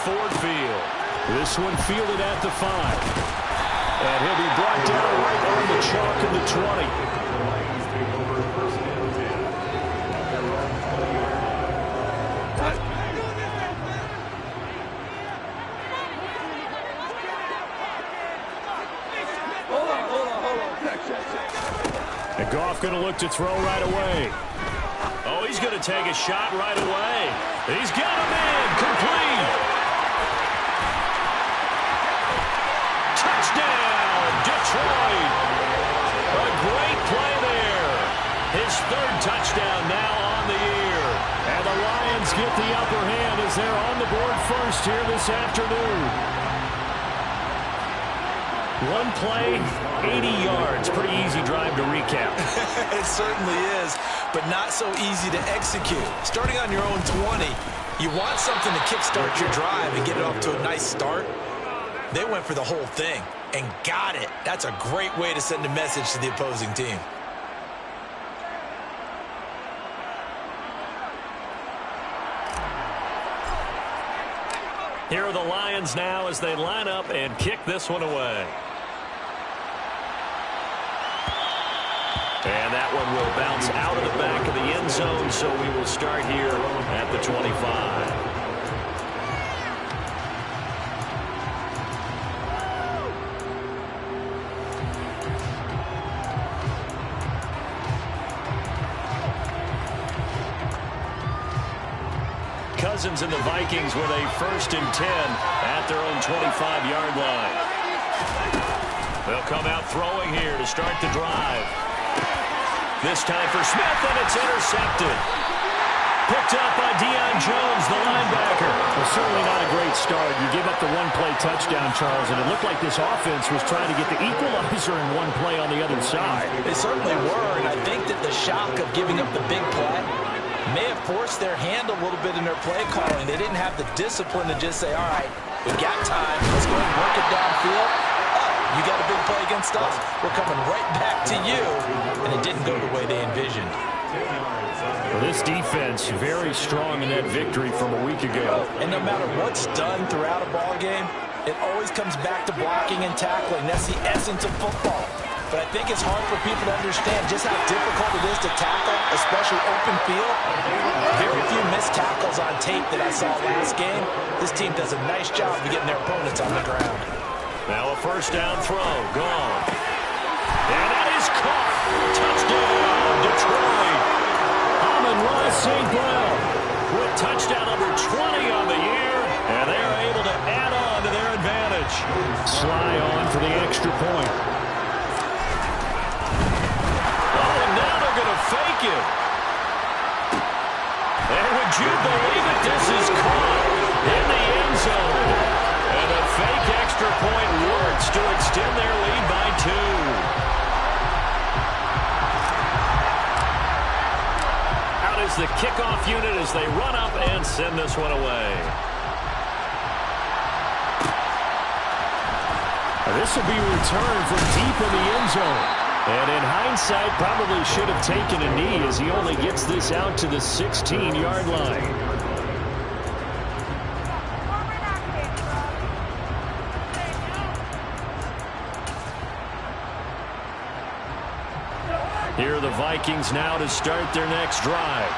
Ford Field. This one fielded at the 5. And he'll be brought down right on the chalk of the 20. And Goff going to look to throw right away. Oh, he's going to take a shot right away. He's got him in. Complete. Touchdown, Detroit. A great play there. His 3rd touchdown now on the year. And the Lions get the upper hand as they're on the board first here this afternoon. One play, 80 yards. Pretty easy drive to recap. It certainly is, but not so easy to execute. Starting on your own 20, you want something to kickstart your drive and get it off to a nice start. They went for the whole thing and got it. That's a great way to send a message to the opposing team. Here are the Lions now as they line up and kick this one away. And that one will bounce out of the back of the end zone, so we will start here at the 25. Cousins and the Vikings with a 1st and 10 at their own 25-yard line. They'll come out throwing here to start the drive. This time for Smith, and it's intercepted. Picked up by Deion Jones, the linebacker. Well, certainly not a great start. You give up the one-play touchdown, Charles, and it looked like this offense was trying to get the equalizer in one play on the other side. They certainly were, and I think that the shock of giving up the big play may have forced their hand a little bit in their play calling. They didn't have the discipline to just say, all right, we've got time. Let's go and work it downfield. You got a big play against us, we're coming right back to you. And it didn't go the way they envisioned. Well, this defense very strong in that victory from a week ago. And no matter what's done throughout a ball game, it always comes back to blocking and tackling. That's the essence of football. But I think it's hard for people to understand just how difficult it is to tackle, especially open field. Very few missed tackles on tape that I saw last game. This team does a nice job of getting their opponents on the ground. Now a 1st down throw, gone. And that is caught. Touchdown, Detroit. Amon-Ra St. Brown with touchdown number 20 on the year, and they're able to add on to their advantage. Sly on for the extra point. Oh, and now they're going to fake it. And would you believe it, this is caught in the end zone. And a fake extra point works to extend their lead by 2. Out is the kickoff unit as they run up and send this one away. This will be returned from deep in the end zone. And in hindsight, probably should have taken a knee as he only gets this out to the 16-yard line. Here are the Vikings now to start their next drive.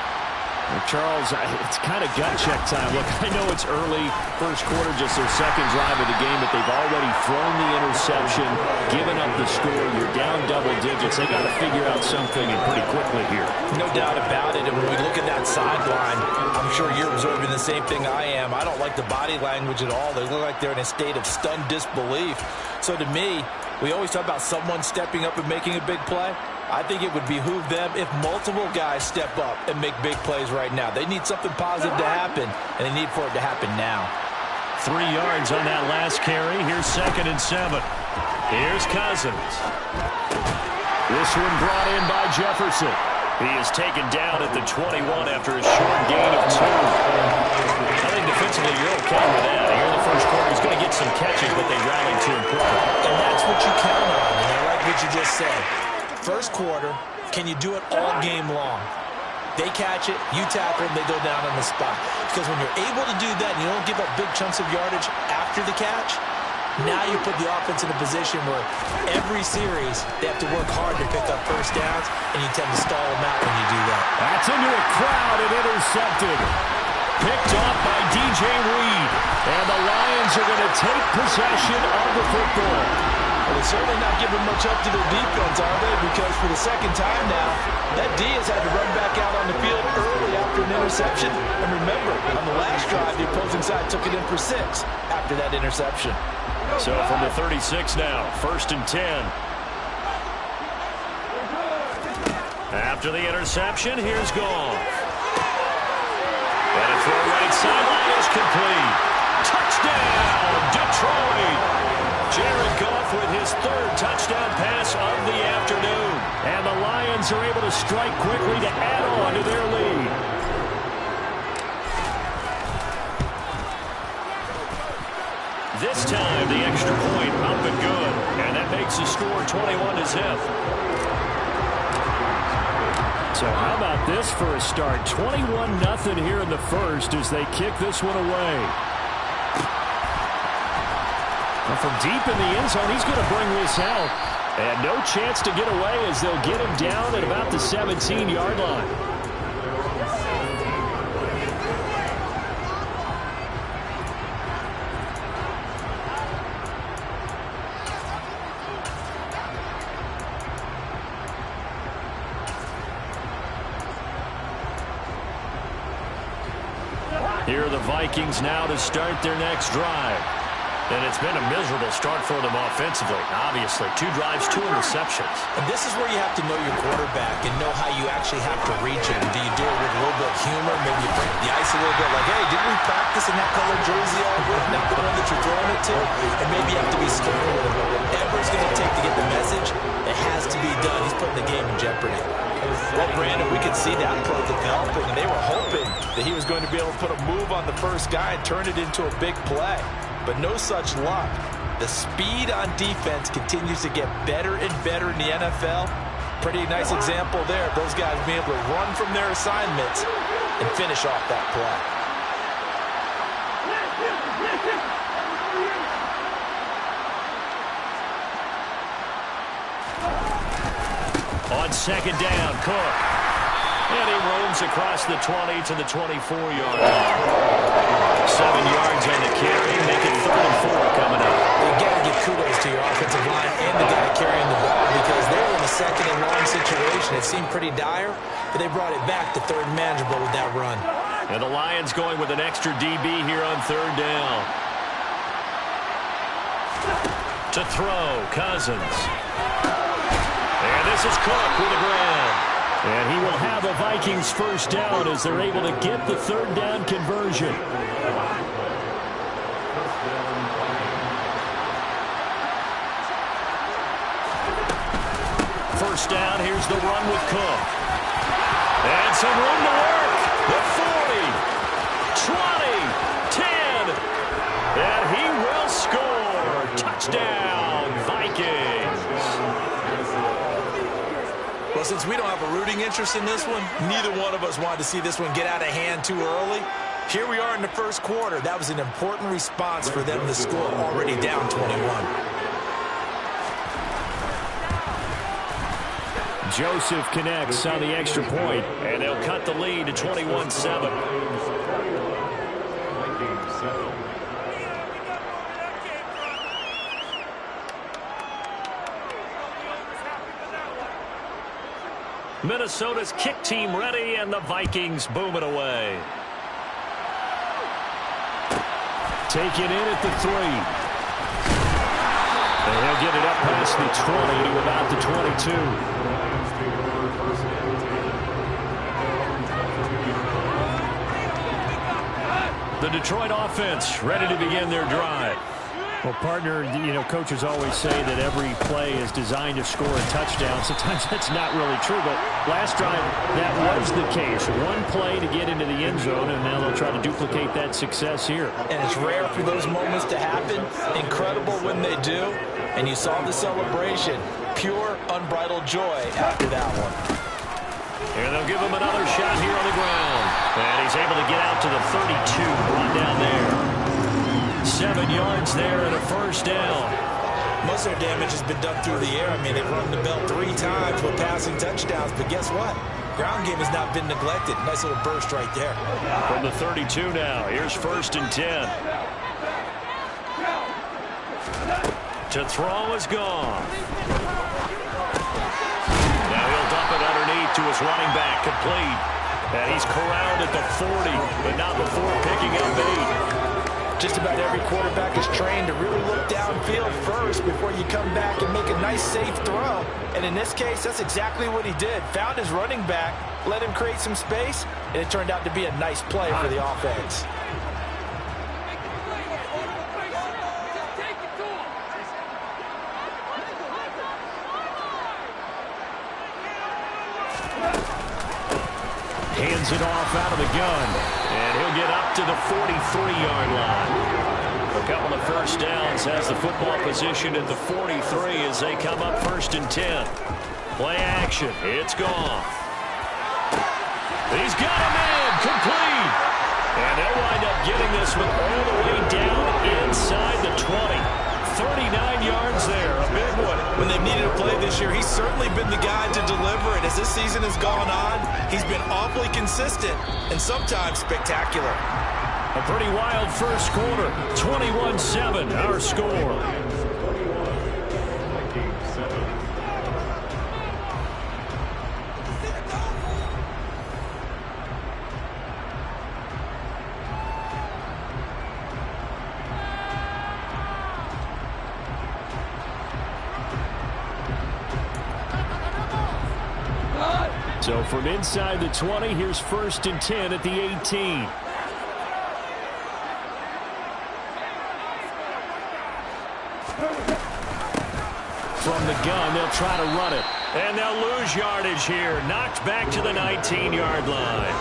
Well, Charles, it's kind of gut check time. Look, I know it's early, first quarter, just their 2nd drive of the game, but they've already thrown the interception, given up the score. You're down double digits. They got to figure out something and pretty quickly here. No doubt about it. And when we look at that sideline, I'm sure you're observing the same thing I am. I don't like the body language at all. They look like they're in a state of stunned disbelief. So to me, we always talk about someone stepping up and making a big play. I think it would behoove them if multiple guys step up and make big plays right now. They need something positive to happen, and they need for it to happen now. 3 yards on that last carry. Here's 2nd and 7. Here's Cousins. This one brought in by Jefferson. He is taken down at the 21 after a short gain of 2. I think defensively you're okay with that. Here in the first quarter, he's going to get some catches, but they rallied to him quickly. And that's what you count on, and I like what you just said. First quarter, can you do it all game long? They catch it, you tackle them, they go down on the spot. Because when you're able to do that and you don't give up big chunks of yardage after the catch, now you put the offense in a position where every series they have to work hard to pick up first downs, and you tend to stall them out when you do that. That's into a crowd and intercepted. Picked off by DJ Reed. And the Lions are going to take possession of the football. Well, they're certainly not giving much up to their defense, are they? Because for the second time now, that D has had to run back out on the field early after an interception. And remember, on the last drive, the opposing side took it in for 6 after that interception. So from the 36 now, 1st and 10. After the interception, here's Goff. And a throw right sideline is complete. Touchdown, Detroit! Jared Goff with his 3rd touchdown pass of the afternoon. And the Lions are able to strike quickly to add on to their lead. This time, the extra point up and good. And that makes the score 21-0. So how about this for a start? 21-0 here in the first as they kick this one away. And from deep in the end zone, he's going to bring this out. And no chance to get away as they'll get him down at about the 17-yard line. Here are the Vikings now to start their next drive. And it's been a miserable start for them offensively. Obviously, 2 drives, 2 interceptions. And this is where you have to know your quarterback and know how you actually have to reach him. Do you do it with a little bit of humor? Maybe you break the ice a little bit like, hey, didn't we practice in that color jersey all week? Not the one that you're throwing it to. And maybe you have to be stern with him. Whatever it's going to take to get the message, it has to be done. He's putting the game in jeopardy. Well, Brandon, we could see that play developing, and they were hoping that he was going to be able to put a move on the first guy and turn it into a big play. But no such luck. The speed on defense continues to get better and better in the NFL. Pretty nice example there. Those guys being able to run from their assignments and finish off that play. On 2nd down, Cook. And he roams across the 20 to the 24-yard line. 7 yards on the carry, make it 3rd and 4 coming up. You got to give kudos to your offensive line and the guy carrying the ball because they were in a 2nd and long situation. It seemed pretty dire, but they brought it back to 3rd and manageable with that run. And the Lions going with an extra DB here on 3rd down. To throw, Cousins. And this is Cook with the ground. And he will have a Vikings first down as they're able to get the 3rd down conversion. First down, here's the run with Cook. And some room to work. The 40, 20, 10. And he will score. Touchdown, Vikings. Well, since we don't have a rooting interest in this one, neither one of us wanted to see this one get out of hand too early. Here we are in the first quarter. That was an important response for them to score already down 21. Joseph connects on the extra point, and they'll cut the lead to 21-7. Minnesota's kick team ready, and the Vikings boom it away. Taken in at the 3. And he'll get it up past the 20 to about the 22. The Detroit offense ready to begin their drive. Well, partner, coaches always say that every play is designed to score a touchdown. Sometimes that's not really true, but last drive, that was the case. One play to get into the end zone, and now they'll try to duplicate that success here. And it's rare for those moments to happen. Incredible when they do. And you saw the celebration. Pure, unbridled joy after that one. And they'll give him another shot here on the ground. And he's able to get out to the 32, brought down there. 7 yards there and a first down. Most of their damage has been done through the air. I mean, they've rung the bell 3 times with passing touchdowns, but guess what? Ground game has not been neglected. Nice little burst right there. From the 32 now, here's 1st and 10. To throw is gone. Now he'll dump it underneath to his running back, complete. And he's corralled at the 40, but not before picking up 8. Just about every quarterback is trained to really look downfield first before you come back and make a nice, safe throw. And in this case, that's exactly what he did. Found his running back, let him create some space, and it turned out to be a nice play for the offense. Hands it off out of the gun. And he'll get up to the 43-yard line. A couple of first downs, has the football position at the 43 as they come up 1st and 10. Play action. It's gone. He's got a man. Complete. And they'll wind up getting this one all the way down inside the 20. 39 yards there, a big one. When they've needed a play this year, he's certainly been the guy to deliver it. As this season has gone on, he's been awfully consistent and sometimes spectacular. A pretty wild first quarter. 21-7, our score. So from inside the 20, here's 1st and 10 at the 18. From the gun, they'll try to run it. And they'll lose yardage here. Knocked back to the 19-yard line.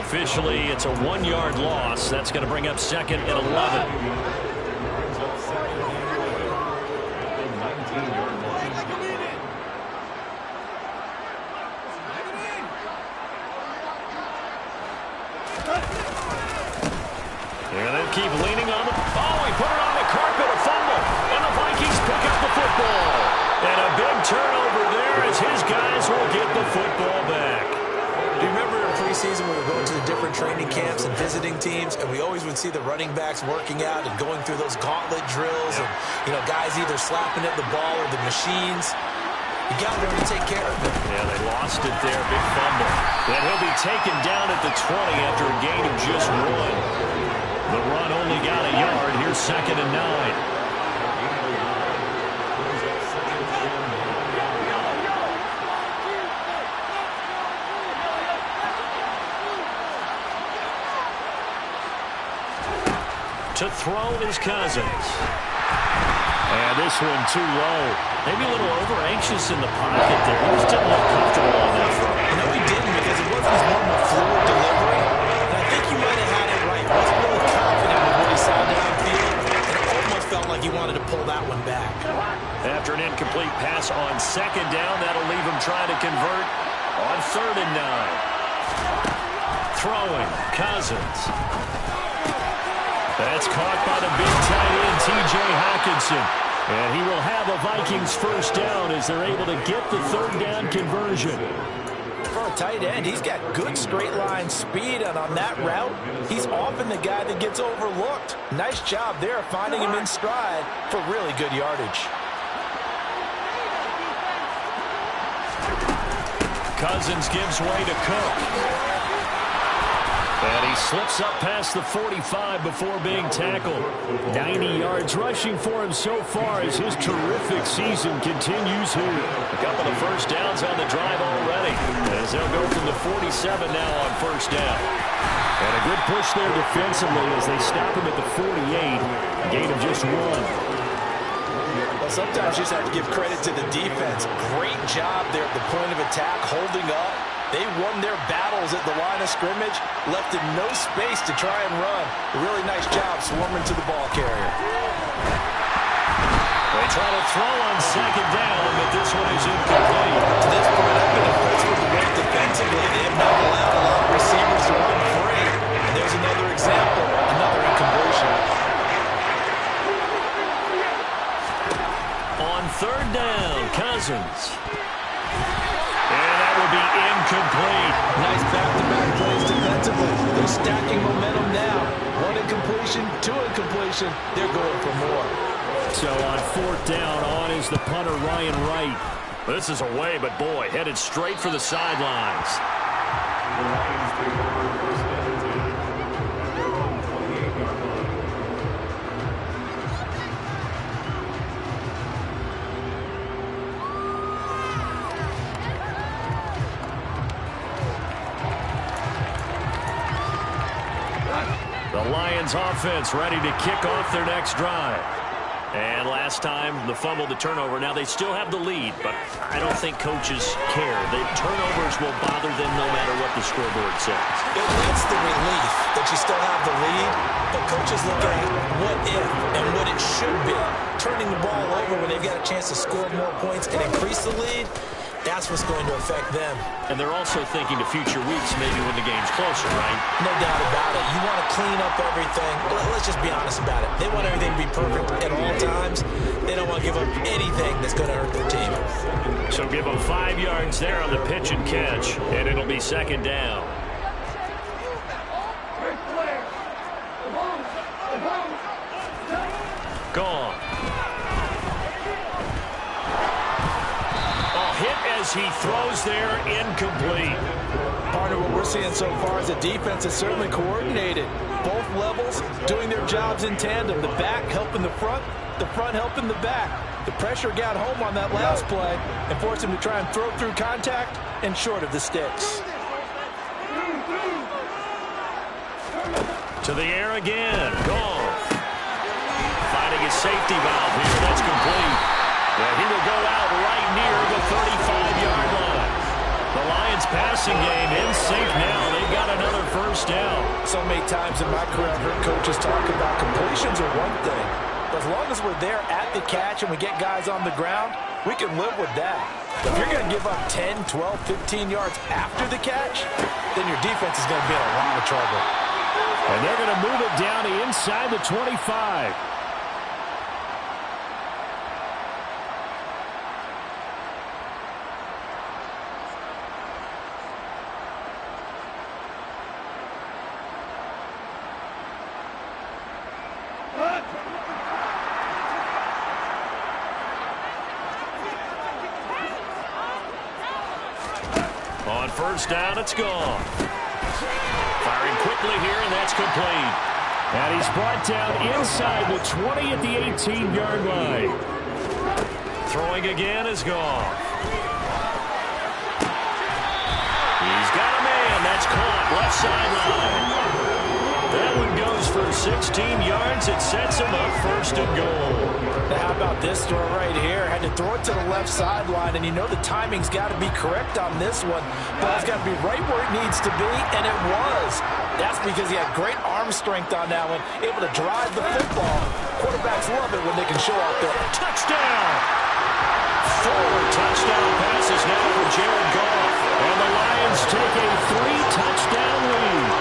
Officially, it's a 1-yard loss. That's going to bring up 2nd and 11. And they'll keep leaning on the... Oh, he put it on the carpet, a fumble. And the Vikings pick up the football. And a big turnover there as his guys will get the football back. Do you remember in preseason when we were going to the different training camps and visiting teams, and we always would see the running backs working out and going through those gauntlet drills, and, you know, guys either slapping at the ball or the machines. You got to learn to take care of it. Yeah, they lost it there. Big fumble. And he'll be taken down at the 20 after a gain of just 1. The run only got a yard. Here's 2nd and 9. To throw is Cousins. And this one too low. Maybe a little over-anxious in the pocket there. He just didn't look comfortable on that throw. No, he didn't, because it wasn't his normal fluid delivery. And I think he might have had it right. He wasn't really confident with what he saw downfield. And it almost felt like he wanted to pull that one back. After an incomplete pass on 2nd down, that'll leave him trying to convert on 3rd and 9. Throwing, Cousins. That's caught by the big tight end, T.J. Hockenson. And he will have a Vikings first down as they're able to get the 3rd down conversion. For a tight end, he's got good straight line speed, and on that route, he's often the guy that gets overlooked. Nice job there finding him in stride for really good yardage. Cousins gives way to Cook. And he slips up past the 45 before being tackled. 90 yards rushing for him so far as his terrific season continues here. A couple of first downs on the drive already, as they'll go from the 47 now on 1st down. And a good push there defensively as they stop him at the 48. Gain of just 1. Well, sometimes you just have to give credit to the defense. Great job there at the point of attack, holding up. They won their battles at the line of scrimmage, left him no space to try and run. A really nice job swarming to the ball carrier. They try to throw on 2nd down, but this one is incomplete. To this point, I've been impressed with the work defensively third down. Cousins. And that will be incomplete. Nice back-to-back plays defensively. They're stacking momentum now. One incompletion, two incompletion. They're going for more. So on fourth down, on is the punter, Ryan Wright. This is away, but boy, headed straight for the sidelines. The Lions offense ready to kick off their next drive. And last time, the fumble, the turnover. Now they still have the lead, but I don't think coaches care. The turnovers will bother them no matter what the scoreboard says. It leads the relief that you still have the lead, but coaches look at what if and what it should be. Turning the ball over when they've got a chance to score more points and increase the lead, that's what's going to affect them. And they're also thinking to future weeks, maybe when the game's closer, right? No doubt about it. You want to clean up everything. Let's just be honest about it. They want everything to be perfect at all times. They don't want to give up anything that's going to hurt their team. So give them 5 yards there on the pitch and catch, and it'll be second down. Gone. As he throws there, incomplete. Partner, what we're seeing so far is the defense is certainly coordinated. Both levels doing their jobs in tandem. The back helping the front helping the back. The pressure got home on that last play and forced him to try and throw through contact and short of the sticks. To the air again. Gone. Finding his safety valve here. That's complete. And he will go out right near the 35-yard line. The Lions passing game in sync now. They've got another first down. So many times in my career I've heard coaches talk about completions are one thing. But as long as we're there at the catch and we get guys on the ground, we can live with that. But if you're going to give up 10, 12, 15 yards after the catch, then your defense is going to be in a lot of trouble. And they're going to move it down to inside the 25. On first down, it's gone. Firing quickly here, and that's complete. And he's brought down inside the 20 at the 18-yard line. Throwing again is gone. He's got a man. That's caught. Left sideline. That one goes for 16 yards. It sets him up first and goal. Now, how about this throw right here? Had to throw it to the left sideline, and you know the timing's got to be correct on this one. Ball's got to be right where it needs to be, and it was. That's because he had great arm strength on that one, able to drive the football. Quarterbacks love it when they can show out there. Touchdown! 4 touchdown passes now for Jared Goff. And the Lions take a 3-touchdown lead.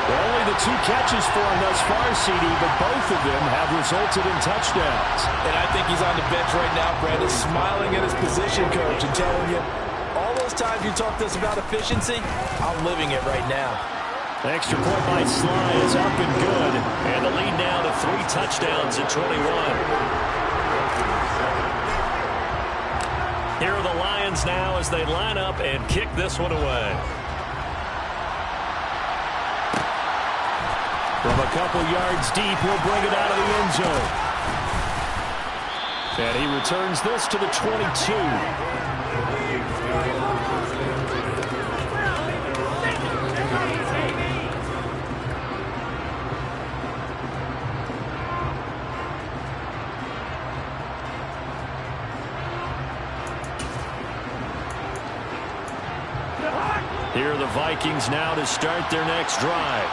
Only the 2 catches for him thus far, CD, but both of them have resulted in touchdowns. And I think he's on the bench right now, Brandon, smiling at his position coach and telling you, all those times you talk to us about efficiency, I'm living it right now. The extra point by Sly is up and good. And the lead now to 3 touchdowns at 21. Here are the Lions now as they line up and kick this one away. From a couple yards deep, he'll bring it out of the end zone. And he returns this to the 22. Here are the Vikings now to start their next drive.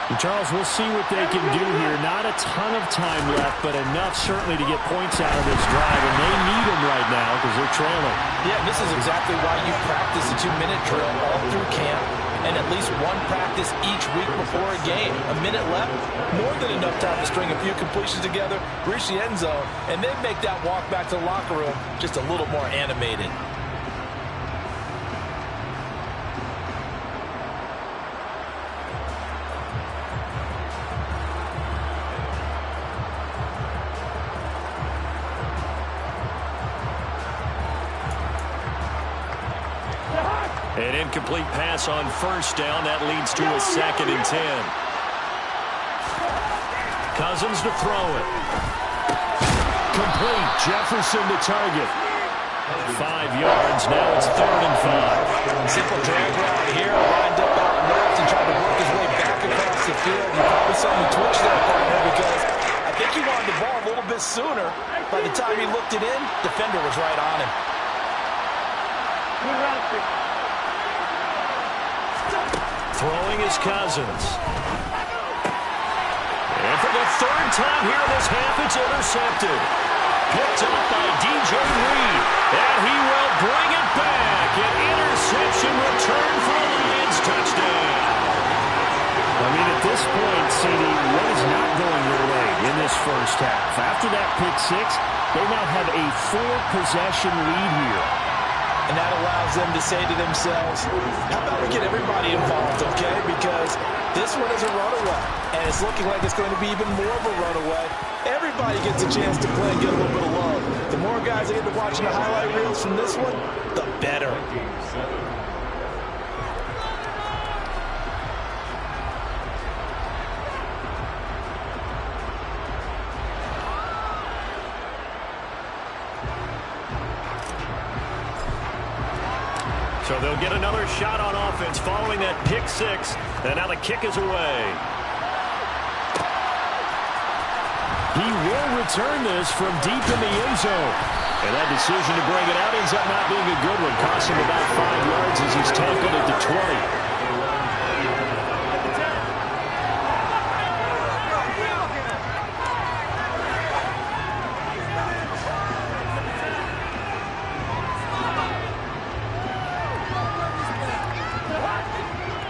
And Charles, we'll see what they can do here. Not a ton of time left, but enough certainly to get points out of this drive, and they need them right now because they're trailing. Yeah, this is exactly why you practice a 2-minute drill all through camp. and at least one practice each week before a game. A minute left, more than enough time to string a few completions together, reach the end zone, and then make that walk back to the locker room just a little more animated. An incomplete pass on first down. That leads to a 2nd and 10. Cousins to throw it. Complete. Jefferson to target. 5 yards. Now it's 3rd and 5. Simple drag route here. Lined up out left and tried to work his way back across the field. You probably saw him twitch there, partner, because I think he wanted the ball a little bit sooner. By the time he looked it in, defender was right on him. Throwing is Cousins. And for the 3rd time here in this half, it's intercepted. Picked up by DJ Reed. And he will bring it back. An interception return for a Lions touchdown. I mean, at this point, CD, what is not going their way in this first half? After that pick 6, they now have a 4-possession lead here. And that allows them to say to themselves, how about we get everybody involved, okay? Because this one is a runaway, and it's looking like it's going to be even more of a runaway. Everybody gets a chance to play and get a little bit of love. The more guys that get to watching the highlight reels from this one, the better. So they'll get another shot on offense following that pick 6. And now the kick is away. He will return this from deep in the end zone. And that decision to bring it out ends up not being a good one. Costs him about 5 yards as he's tackled at the 20.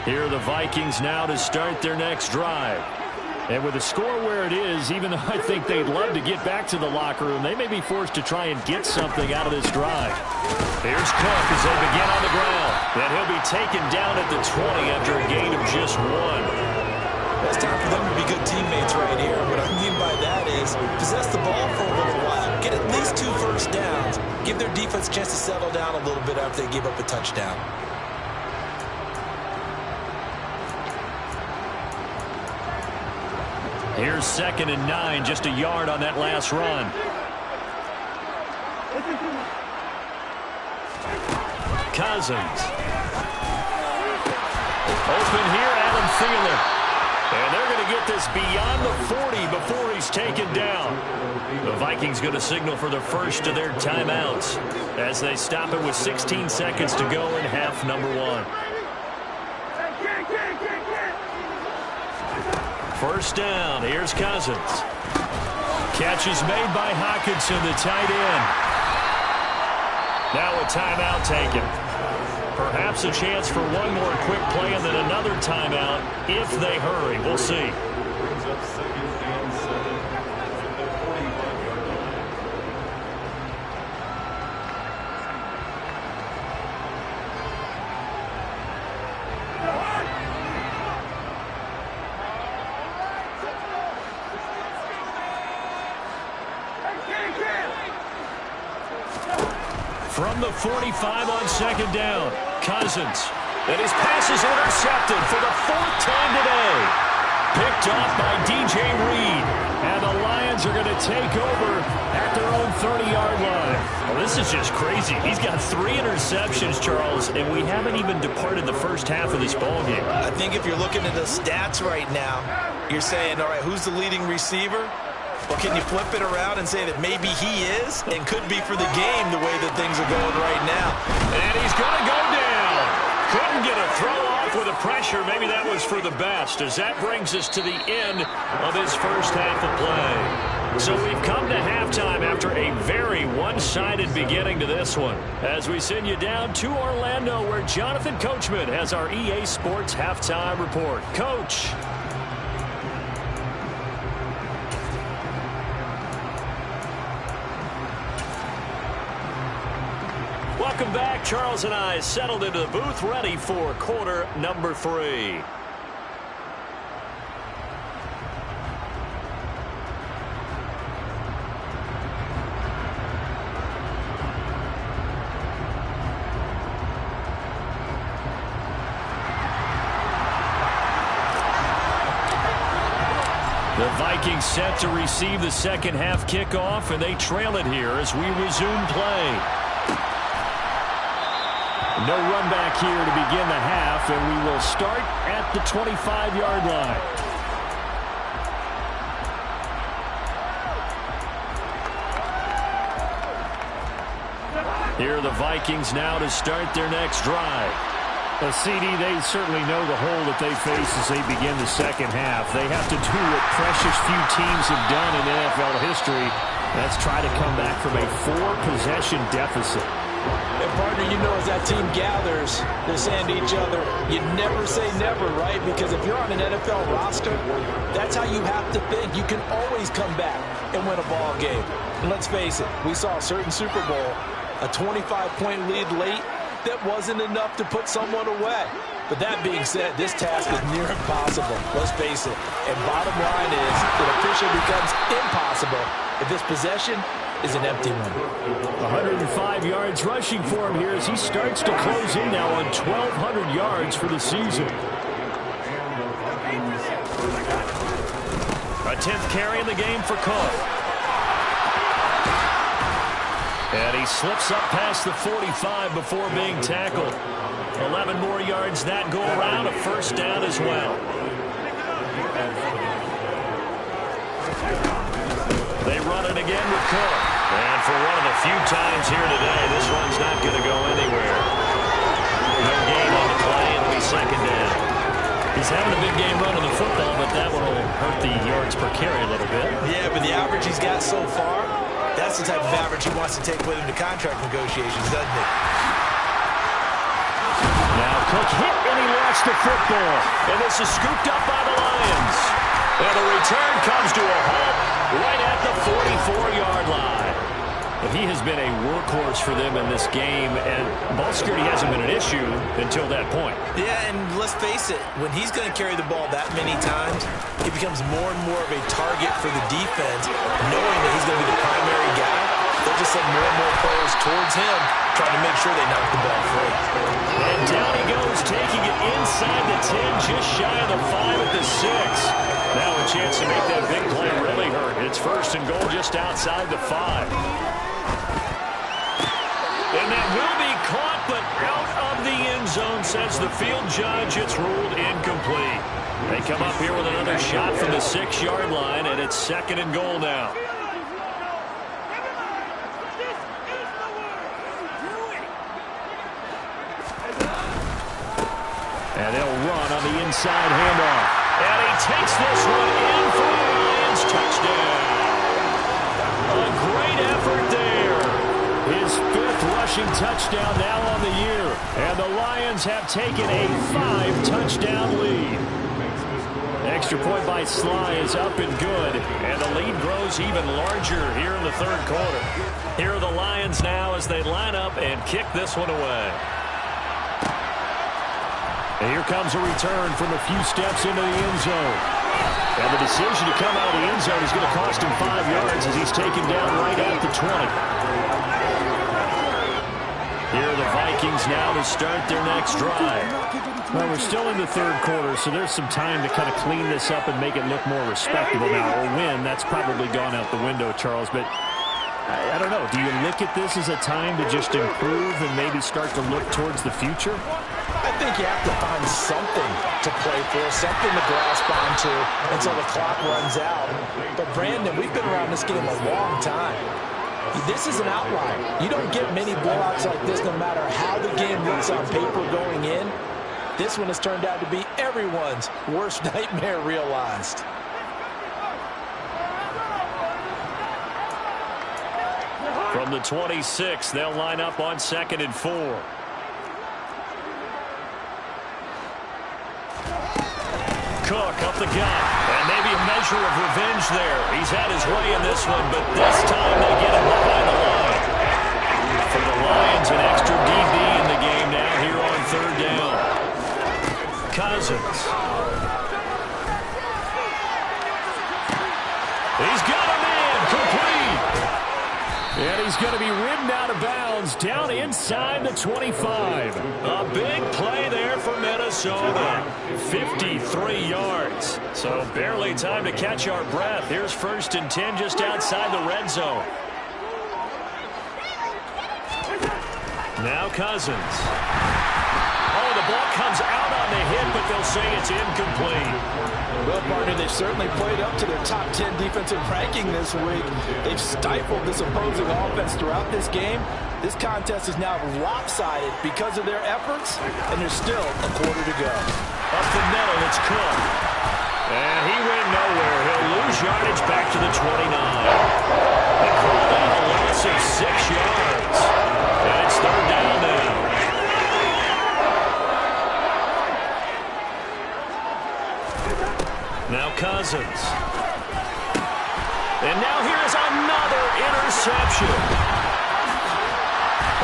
Here are the Vikings now to start their next drive. And with the score where it is, even though I think they'd love to get back to the locker room, they may be forced to try and get something out of this drive. Here's Cook as they begin on the ground. And he'll be taken down at the 20 after a gain of just 1. It's time for them to be good teammates right here. What I mean by that is possess the ball for a little while. Get at least 2 first downs. Give their defense a chance to settle down a little bit after they give up a touchdown. Here's 2nd and 9, just a yard on that last run. Cousins. Open here, Adam Thielen. And they're going to get this beyond the 40 before he's taken down. The Vikings going to signal for the first of their timeouts as they stop it with 16 seconds to go in half number 1. First down, here's Cousins. Catch is made by Hockenson, the tight end. Now a timeout taken. Perhaps a chance for one more quick play and then another timeout if they hurry. We'll see. From the 45 on 2nd down, Cousins. And his pass is intercepted for the 4th time today. Picked off by DJ Reed. And the Lions are going to take over at their own 30-yard line. Well, this is just crazy. He's got 3 interceptions, Charles, and we haven't even departed the first half of this ballgame. I think if you're looking at the stats right now, you're saying, all right, who's the leading receiver? Well, can you flip it around and say that maybe he is and could be for the game the way that things are going right now? And he's going to go down. Couldn't get a throw off with the pressure. Maybe that was for the best, as that brings us to the end of his first half of play. So we've come to halftime after a very one-sided beginning to this one, as we send you down to Orlando, where Jonathan Coachman has our EA Sports halftime report. Coach. Welcome back. Charles and I settled into the booth, ready for quarter number 3. The Vikings set to receive the second half kickoff, and they trail it here as we resume play. No run back here to begin the half, and we will start at the 25-yard line. Here are the Vikings now to start their next drive. CD, they certainly know the hole that they face as they begin the second half. They have to do what precious few teams have done in NFL history. That's try to come back from a 4-possession deficit. And partner, you know, as that team gathers, they're saying to each other, you never say never, right? Because if you're on an NFL roster, that's how you have to think. You can always come back and win a ball game. And let's face it, we saw a certain Super Bowl, a 25-point lead late, that wasn't enough to put someone away. But that being said, this task is near impossible. Let's face it. And bottom line is, it officially becomes impossible if this possession is an empty one. 105 yards rushing for him here as he starts to close in now on 1,200 yards for the season. A 10th carry in the game for Cook. And he slips up past the 45 before being tackled. 11 more yards that go around, a first down as well. They run it again with Cook. And for one of the few times here today, this one's not going to go anywhere. No gain on the play, it'll be second down. He's having a big game running the football, but that one will hurt the yards per carry a little bit. Yeah, but the average he's got so far, that's the type of average he wants to take with him to contract negotiations, doesn't he? Now Cook hit and he lost the football. And this is scooped up by the Lions. And the return comes to a halt right at the 44-yard line. But he has been a workhorse for them in this game, and ball security hasn't been an issue until that point. Yeah, and let's face it, when he's going to carry the ball that many times, he becomes more and more of a target for the defense, knowing that he's going to be the primary guy. They'll just send more and more players towards him, trying to make sure they knock the ball free. And down he goes, taking it inside the 10, just shy of the 5 at the 6. Now a chance to make that big play really hurt. It's first and goal just outside the 5. And that will be caught, but out of the end zone, says the field judge. It's ruled incomplete. They come up here with another shot from the 6-yard line, and it's second and goal now. And they'll run on the inside handoff. And he takes this one in for the Lions. Touchdown. A great effort there. His 5th rushing touchdown now on the year. And the Lions have taken a 5-touchdown lead. Extra point by Sly is up and good. And the lead grows even larger here in the third quarter. Here are the Lions now as they line up and kick this one away. And here comes a return from a few steps into the end zone. And the decision to come out of the end zone is going to cost him 5 yards as he's taken down right at the 20. Here are the Vikings now to start their next drive. Well, we're still in the third quarter, so there's some time to kind of clean this up and make it look more respectable now. Or win, that's probably gone out the window, Charles. But I don't know. Do you look at this as a time to just improve and maybe start to look towards the future? I think you have to find something to play for, something to grasp onto until the clock runs out. But, Brandon, we've been around this game a long time. This is an outlier. You don't get many blowouts like this no matter how the game looks on paper going in. This one has turned out to be everyone's worst nightmare realized. From the 26, they'll line up on 2nd and 4. Cook up the gut. And maybe a measure of revenge there. He's had his way in this one, but this time they get him behind the line. For the Lions, an extra DB in the game now here on 3rd down. Cousins. He's got him in. Complete. And he's going to be ridden out of bounds down inside the 25. A big play there for Minnesota. 53 yards. So barely time to catch our breath. Here's 1st and 10 just outside the red zone. Now Cousins. Oh, the ball comes out on the hit, but they'll say it's incomplete. Well, partner, they've certainly played up to their top 10 defensive ranking this week. They've stifled this opposing offense throughout this game. This contest is now lopsided because of their efforts, and there's still a quarter to go. Up the middle, it's Cook. And he went nowhere. He'll lose yardage back to the 29. They called out a loss of 6 yards. And it's 3rd down now. Now Cousins. And now here's another interception.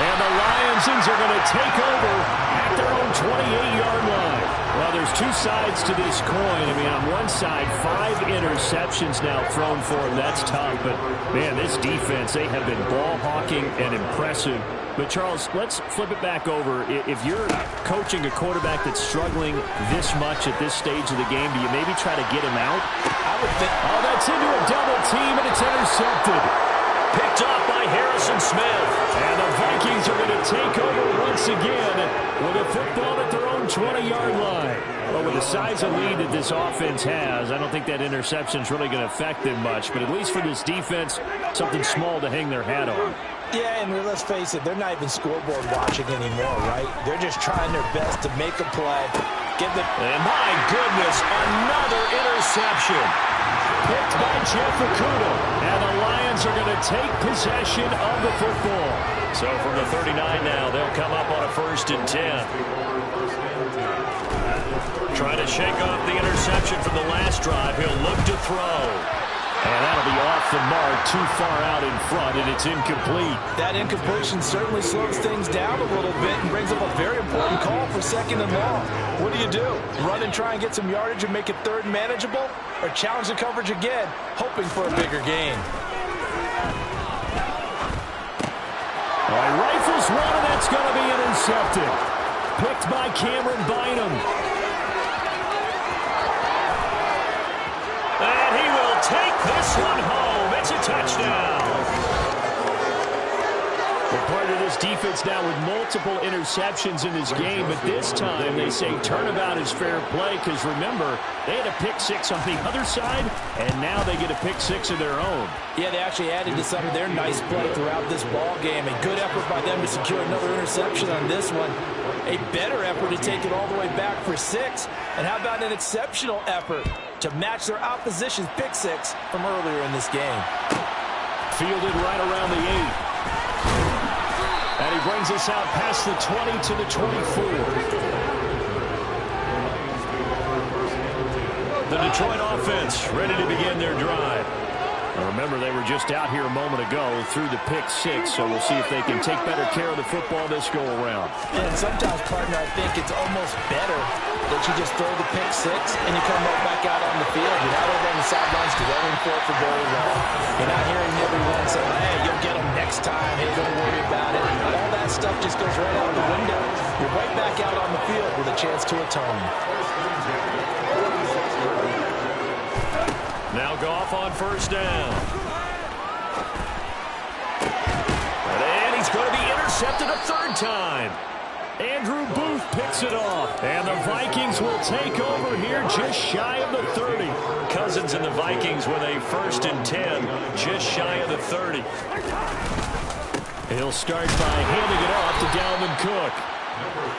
And the Lions are going to take over at their own 28-yard line. Well, there's two sides to this coin. I mean, on one side, 5 interceptions now thrown for him. That's tough. But, man, this defense, they have been ball hawking and impressive. But, Charles, let's flip it back over. If you're coaching a quarterback that's struggling this much at this stage of the game, do you maybe try to get him out? I would think. Oh, that's into a double team, and it's intercepted. Picked off by Harrison Smith. And the Vikings are going to take over once again with a football at their own 20-yard line. Well, with the size of lead that this offense has, I don't think that interception is really going to affect them much. But at least for this defense, something small to hang their hat on. Yeah, and let's face it, they're not even scoreboard watching anymore, right? They're just trying their best to make a play. And my goodness, another interception. Picked by Jeff Okudah. And the Lions are going to take possession of the football. So from the 39 now, they'll come up on a 1st and 10. Trying to shake off the interception from the last drive. He'll look to throw. And that'll be off the mark, too far out in front, and it's incomplete. That incompletion certainly slows things down a little bit and brings up a very important call for 2nd and long. What do? Run and try and get some yardage and make it 3rd and manageable? Or challenge the coverage again, hoping for a bigger gain? All right, rifles one, and that's going to be intercepted. Picked by Cameron Bynum. And he will take this one home. It's a touchdown. Well, part of this defense now with multiple interceptions in this game, but this time they say turnabout is fair play because, remember, they had a pick 6 on the other side, and now they get a pick 6 of their own. Yeah, they actually added to some of their nice play throughout this ball game. A good effort by them to secure another interception on this one. A better effort to take it all the way back for 6. And how about an exceptional effort to match their opposition's pick 6 from earlier in this game? Fielded right around the 8. And he brings us out past the 20 to the 24. The Detroit offense ready to begin their drive. Remember, they were just out here a moment ago through the pick 6, so we'll see if they can take better care of the football this go-around. And sometimes, partner, I think it's almost better that you just throw the pick 6 and you come right back out on the field. You're not over on the sidelines dwelling for it for very long. You're not hearing everyone say, hey, you'll get them next time. Hey, don't worry about it. All that stuff just goes right out the window. You're right back out on the field with a chance to atone. Now Goff on 1st down. And he's going to be intercepted a 3rd time. Andrew Booth picks it off. And the Vikings will take over here just shy of the 30. Cousins and the Vikings with a 1st and 10, just shy of the 30. He'll start by handing it off to Dalvin Cook.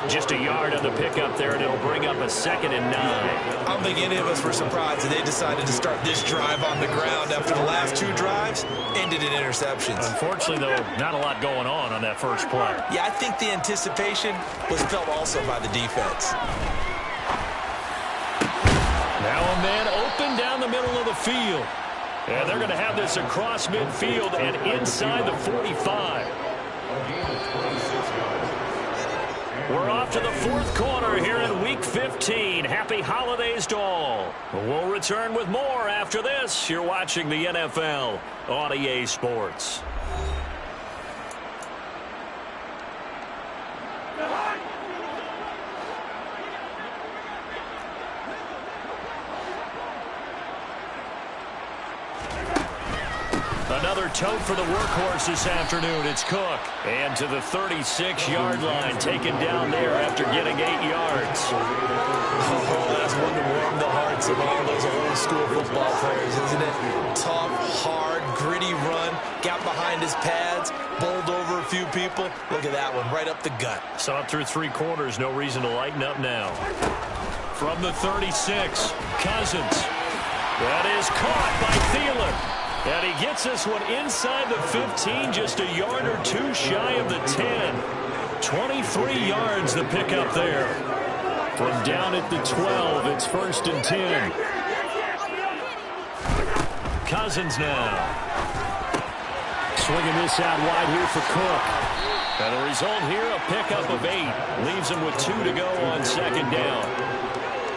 Just a yard on the pickup there, and it'll bring up a 2nd and 9. I don't think any of us were surprised that they decided to start this drive on the ground after the last 2 drives ended in interceptions. Unfortunately, though, not a lot going on that first play. Yeah, I think the anticipation was felt also by the defense. Now a man open down the middle of the field. And they're going to have this across midfield and inside the 45. We're off to the 4th quarter here in Week 15. Happy holidays to all. We'll return with more after this. You're watching the NFL on EA Sports. Another tote for the workhorse this afternoon. It's Cook. And to the 36-yard line, taken down there after getting 8 yards. Oh, that's one to warm the hearts of all those old-school football players, isn't it? Tough, hard, gritty run. Got behind his pads, bowled over a few people. Look at that one, right up the gut. Saw it through 3 quarters. No reason to lighten up now. From the 36, Cousins. That is caught by Thielen. And he gets this one inside the 15, just a yard or 2 shy of the 10. 23 yards the pickup there. From down at the 12, it's 1st and 10. Cousins now. Swinging this out wide here for Cook. And the result here, a pickup of 8. Leaves him with 2 to go on 2nd down.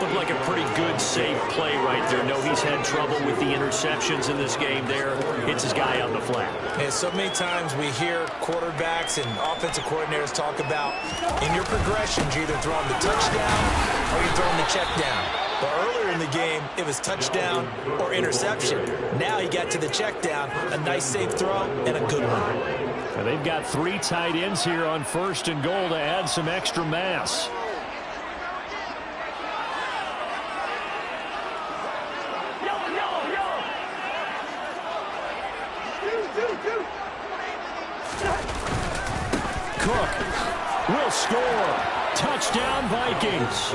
Looked like a pretty good, safe play right there. No, he's had trouble with the interceptions in this game there. Hits his guy on the flat. And so many times we hear quarterbacks and offensive coordinators talk about in your progressions, you're either throwing the touchdown or you're throwing the check down. But earlier in the game, it was touchdown or interception. Now he got to the check down, a nice safe throw, and a good one. And they've got 3 tight ends here on 1st and goal to add some extra mass. Cook will score. Touchdown, Vikings.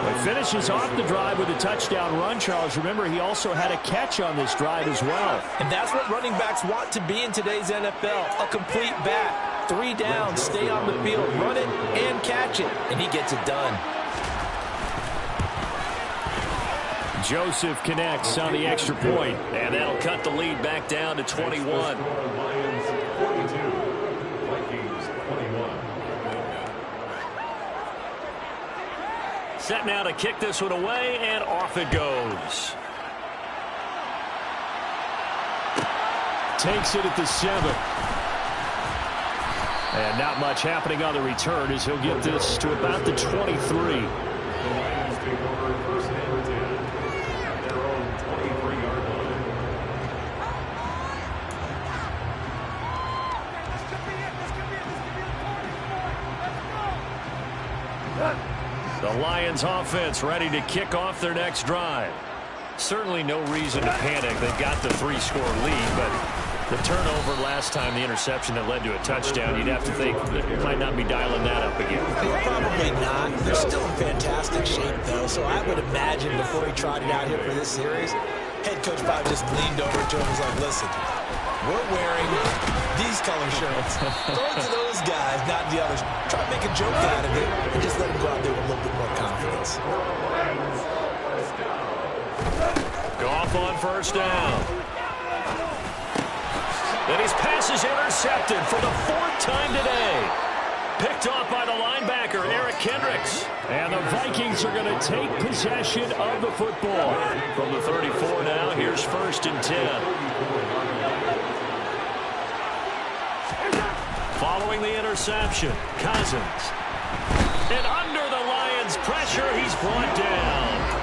He finishes off the drive with a touchdown run, Charles. Remember, he also had a catch on this drive as well. And that's what running backs want to be in today's NFL, a complete back. 3 downs, stay on the field, run it and catch it, and he gets it done. Joseph connects on the extra point, and that'll cut the lead back down to 21. Set now to kick this one away, and off it goes. Takes it at the 7. And not much happening on the return as he'll get this to about the 23. The Lions offense ready to kick off their next drive. Certainly no reason to panic. They've got the 3-score lead, but the turnover last time, the interception that led to a touchdown, you'd have to think that you might not be dialing that up again. Probably not. They're still in fantastic shape, though, so I would imagine before he trotted out here for this series, head coach probably just leaned over to him and was like, listen, we're wearing these color shirts. Throw it to those guys, not the others. Try to make a joke out of it and just let them go out there with a little bit more confidence. Go off on 1st down. And his pass is intercepted for the 4th time today. Picked off by the linebacker, Eric Kendricks. And the Vikings are going to take possession of the football. From the 34 now, here's 1st and 10. Following the interception, Cousins. And under the Lions' pressure, he's brought down.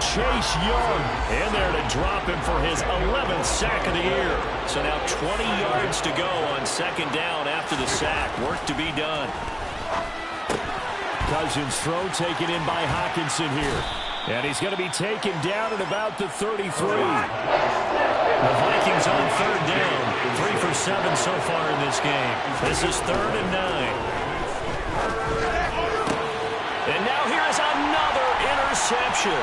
Chase Young in there to drop him for his 11th sack of the year. So now 20 yards to go on 2nd down after the sack. Work to be done. Cousins' throw taken in by Hockenson here. And he's going to be taken down at about the 33. The Vikings on 3rd down. 3 for 7 so far in this game. This is 3rd and 9. And now here's another interception.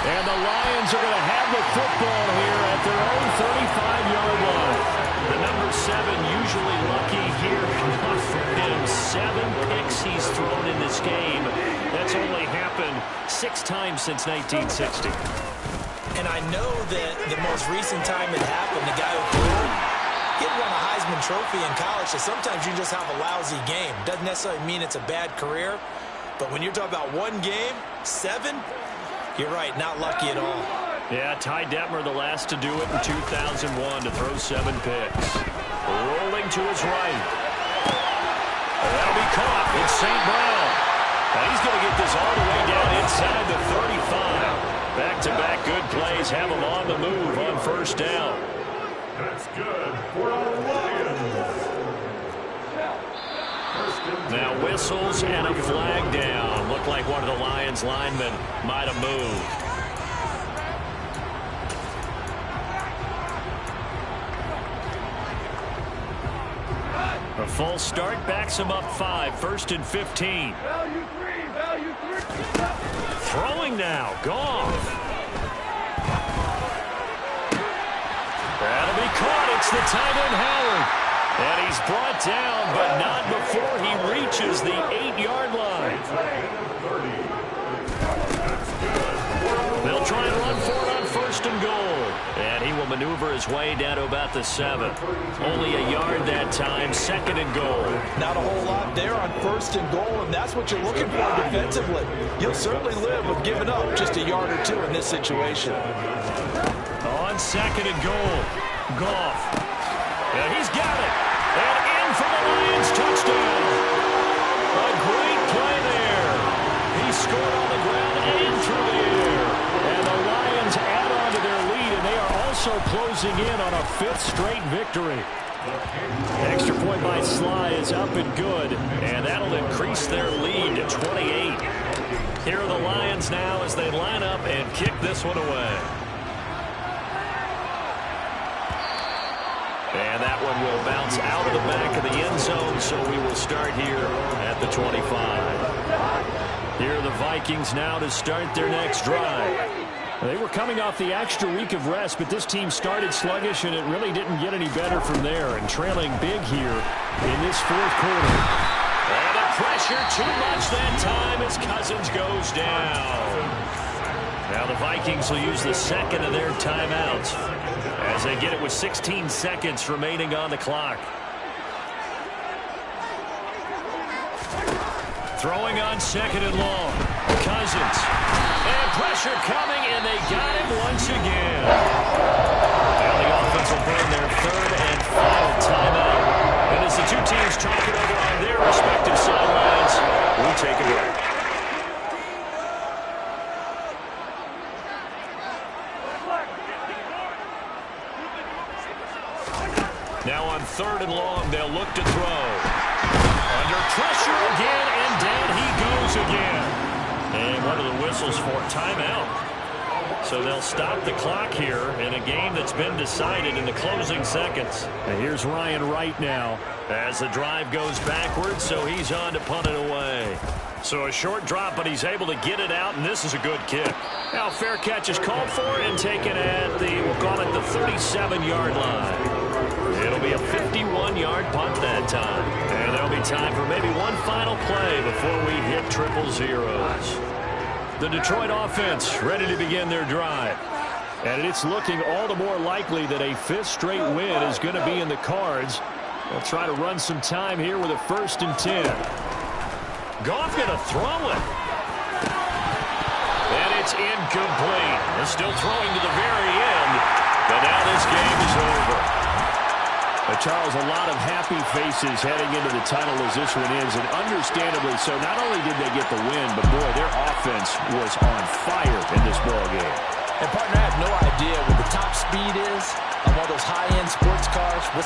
And the Lions are going to have the football here at their own 35-yard line. The number 7 usually lucky here. Not for him. 7 picks he's thrown in this game. That's only happened 6 times since 1960. And I know that the most recent time it happened, the guy who threw, he had won a Heisman Trophy in college, so sometimes you just have a lousy game. Doesn't necessarily mean it's a bad career, but when you're talking about one game, 7, you're right, not lucky at all. Yeah, Ty Detmer, the last to do it in 2001, to throw 7 picks. Rolling to his right. That'll be caught. It's St. Brown. And he's going to get this all the way down inside the 35. Back-to-back good plays have him on the move on first down. That's good for the Lions. Now whistles and a flag down. Looked like one of the Lions linemen might have moved. A false start backs him up 5, 1st and 15. Value three. Throwing now, Goff. That'll be caught. It's the tight end Howard. And he's brought down, but not before he reaches the 8-yard line. They'll try and run for it on 1st and goal. And he will maneuver his way down to about the 7. Only a yard that time, 2nd and goal. Not a whole lot there on 1st and goal, and that's what you're looking for defensively. You'll certainly live with giving up just a yard or 2 in this situation. On 2nd and goal, Goff. And he's got it. And in for the Lions touchdown. A great play there. He scored on the ground and through the air. And the Lions add on to their lead, and they are also closing in on a 5th straight victory. Extra point by Sly is up and good, and that'll increase their lead to 28. Here are the Lions now as they line up and kick this one away. And that one will bounce out of the back of the end zone, so we will start here at the 25. Here are the Vikings now to start their next drive. They were coming off the extra week of rest, but this team started sluggish, and it really didn't get any better from there, and trailing big here in this 4th quarter. And the pressure too much that time as Cousins goes down. Now the Vikings will use the 2nd of their timeouts as they get it with 16 seconds remaining on the clock. Throwing on 2nd and long. Cousins. And pressure coming, and they got him once again. Now the offense will burn their 3rd and final timeout. And as the two teams talk it over on their respective sidelines, we'll take a break. Now on 3rd and long, they'll look to throw. Under pressure again, and down he goes again. And one of the whistles for timeout. So they'll stop the clock here in a game that's been decided in the closing seconds. And here's Ryan Wright now as the drive goes backwards, so he's on to punt it away. So a short drop, but he's able to get it out, and this is a good kick. Now fair catch is called for and taken at the, we'll call it the 37-yard line. It'll be a 51-yard punt that time. And there'll be time for maybe one final play before we hit triple zeros. The Detroit offense ready to begin their drive. And it's looking all the more likely that a 5th straight win is going to be in the cards. They'll try to run some time here with a 1st and 10. Goff going to throw it. And it's incomplete. They're still throwing to the very end. But now this game is over. Charles, a lot of happy faces heading into the title as this one is, and understandably so. Not only did they get the win, but boy, their offense was on fire in this ball game. And partner, I have no idea what the top speed is on one of those high-end sports cars. What's